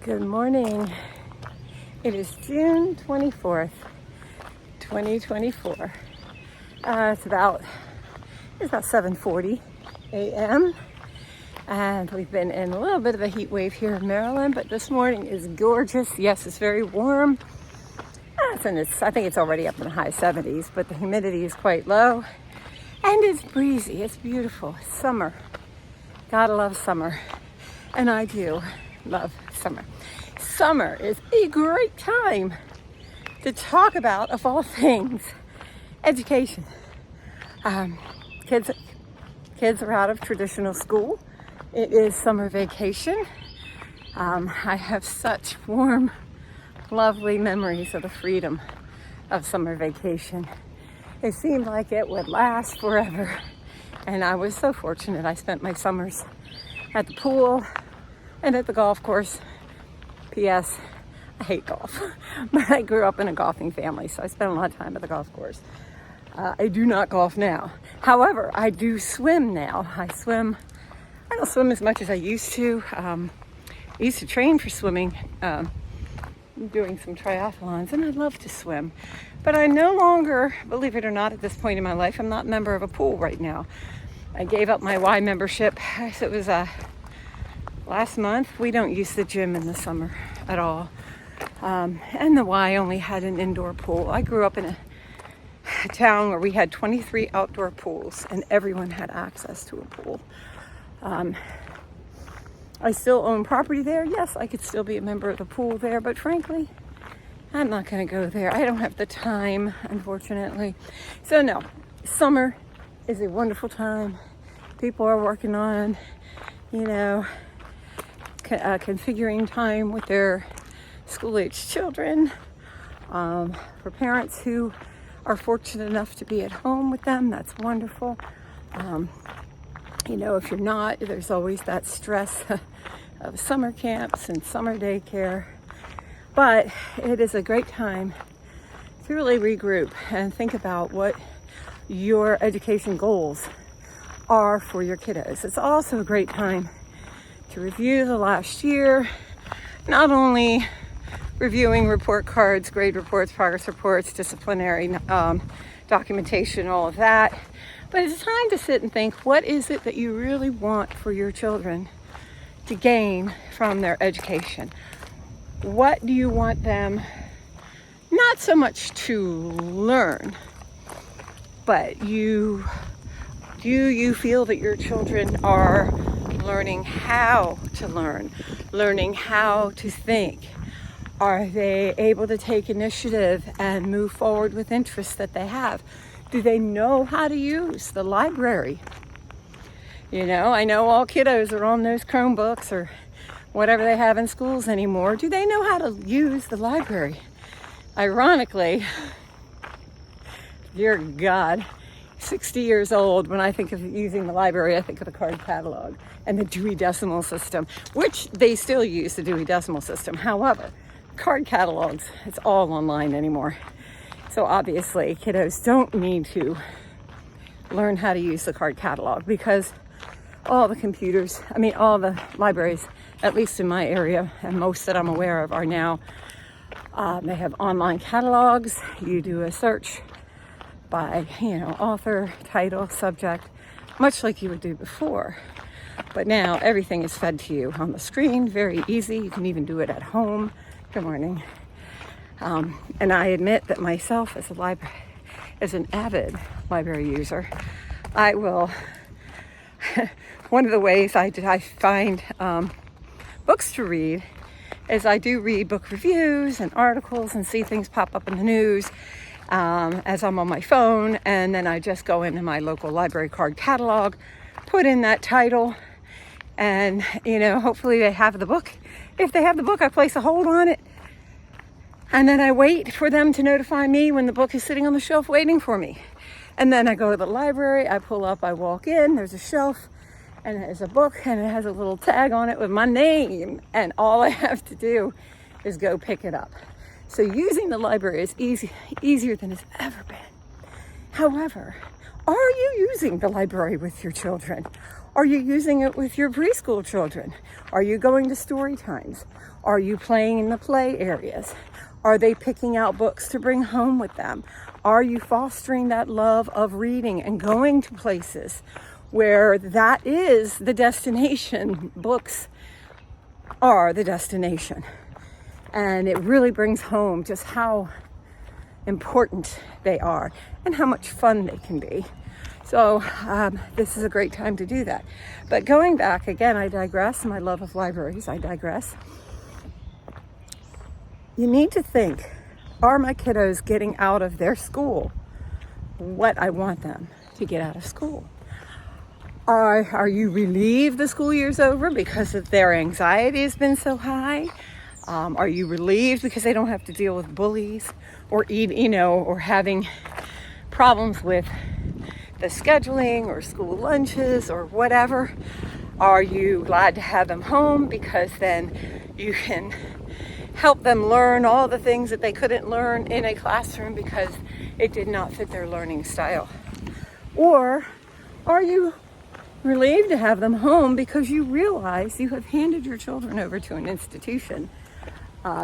Good morning. It is June 24th, 2024. It's about 7:40 a.m. and we've been in a little bit of a heat wave here in Maryland, but this morning is gorgeous. Yes, it's very warm. I think it's already up in the high 70s, but the humidity is quite low and it's breezy. It's beautiful. It's summer. Gotta love summer. And I do love summer. Summer is a great time to talk about, of all things, education. Kids are out of traditional school. It is summer vacation. I have such warm, lovely memories of the freedom of summer vacation. It seemed like it would last forever. And I was so fortunate. I spent my summers at the pool and at the golf course. P.S. I hate golf, but I grew up in a golfing family, so I spent a lot of time at the golf course. I do not golf now. However, I do swim now. I don't swim as much as I used to. I used to train for swimming, doing some triathlons, and I love to swim. But I no longer, believe it or not, at this point in my life, I'm not a member of a pool right now. I gave up my Y membership. So it was last month. We don't use the gym in the summer at all. And the Y only had an indoor pool. I grew up in a town where we had 23 outdoor pools and everyone had access to a pool. I still own property there. Yes, I could still be a member of the pool there, but frankly, I'm not going to go there. I don't have the time, unfortunately. So no, summer is a wonderful time. People are working on, configuring time with their school-aged children. For parents who are fortunate enough to be at home with them, that's wonderful. If you're not, there's always that stress of summer camps and summer daycare. But it is a great time to really regroup and think about what your education goals are for your kiddos. It's also a great time to review the last year, not only reviewing report cards, grade reports, progress reports, disciplinary documentation, all of that, but it's time to sit and think, what is it that you really want for your children to gain from their education? What do you want them not so much to learn, but do you feel that your children are learning how to learn, learning how to think? Are they able to take initiative and move forward with interests that they have? Do they know how to use the library? I know all kiddos are on those Chromebooks or whatever they have in schools anymore. Do they know how to use the library? Ironically, dear God, 60 years old, when I think of using the library, I think of the card catalog and the Dewey Decimal System, which they still use the Dewey Decimal System. However, card catalogs, it's all online anymore. So obviously, kiddos don't need to learn how to use the card catalog because all the libraries, at least in my area, and most that I'm aware of are now, they have online catalogs. You do a search by, author, title, subject, much like you would do before. But now everything is fed to you on the screen, very easy. You can even do it at home. Good morning. And I admit that myself as an avid library user, I will, one of the ways I find books to read is I do read book reviews and articles and see things pop up in the news as I'm on my phone, and then I just go into my local library card catalog, put in that title, and hopefully they have the book. If they have the book, I place a hold on it, and then I wait for them to notify me when the book is sitting on the shelf waiting for me. And then I go to the library, I pull up, I walk in, there's a shelf, and there's a book, and it has a little tag on it with my name, and all I have to do is go pick it up. So using the library is easier than it's ever been. However, are you using the library with your children? Are you using it with your preschool children? Are you going to story times? Are you playing in the play areas? Are they picking out books to bring home with them? Are you fostering that love of reading and going to places where that is the destination? Books are the destination. And it really brings home just how important they are and how much fun they can be. So this is a great time to do that. But going back, again, I digress. My love of libraries, I digress. You need to think, are my kiddos getting out of their school what I want them to get out of school? Are you relieved the school year's over because of their anxiety has been so high? Are you relieved because they don't have to deal with bullies or or having problems with the scheduling or school lunches or whatever? Are you glad to have them home because then you can help them learn all the things that they couldn't learn in a classroom because it did not fit their learning style? Or are you relieved to have them home because you realize you have handed your children over to an institution,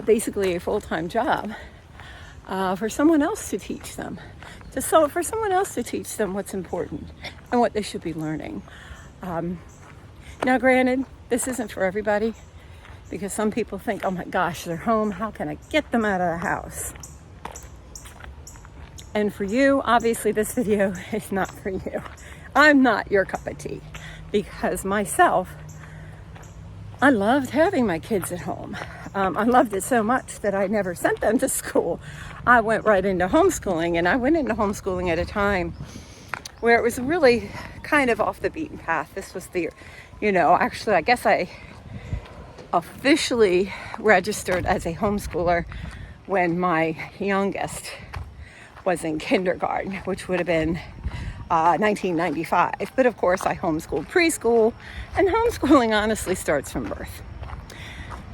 basically a full-time job, for someone else to teach them, for someone else to teach them what's important and what they should be learning. Now, granted, this isn't for everybody, because some people think, oh my gosh, they're home, how can I get them out of the house? And for you, obviously this video is not for you. I'm not your cup of tea, because myself, I loved having my kids at home. I loved it so much that I never sent them to school. I went right into homeschooling, and I went into homeschooling at a time where it was really kind of off the beaten path. This was actually, I guess I officially registered as a homeschooler when my youngest was in kindergarten, which would have been 1995. But of course, I homeschooled preschool, and homeschooling honestly starts from birth.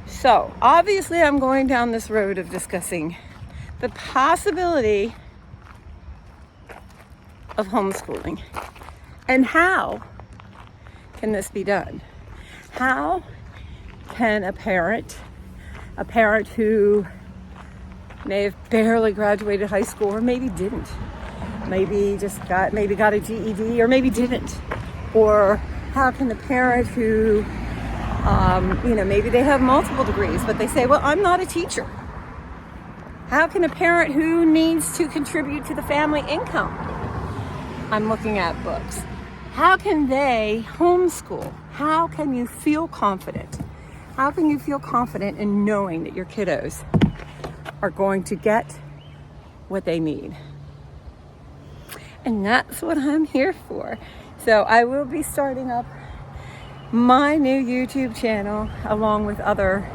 So obviously, I'm going down this road of discussing the possibility of homeschooling and how can this be done? How can a parent who may have barely graduated high school, or maybe didn't, maybe got a GED, or maybe didn't, or how can the parent who maybe they have multiple degrees, but they say, well, I'm not a teacher. How can a parent who needs to contribute to the family income, I'm looking at books, how can they homeschool? How can you feel confident? How can you feel confident in knowing that your kiddos are going to get what they need? And that's what I'm here for. So I will be starting up my new YouTube channel along with other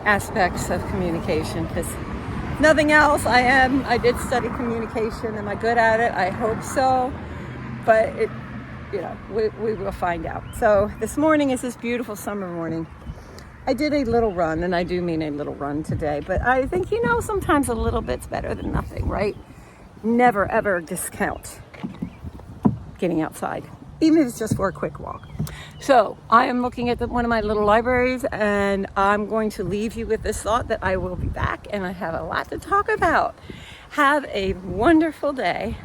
aspects of communication, because nothing else, I did study communication. Am I good at it? I hope so. But we will find out. So this morning is this beautiful summer morning. I did a little run, and I do mean a little run today, but I think, sometimes a little bit's better than nothing, right? Never, ever discount getting outside, even if it's just for a quick walk. So I am looking at one of my little libraries, and I'm going to leave you with this thought that I will be back, and I have a lot to talk about. Have a wonderful day.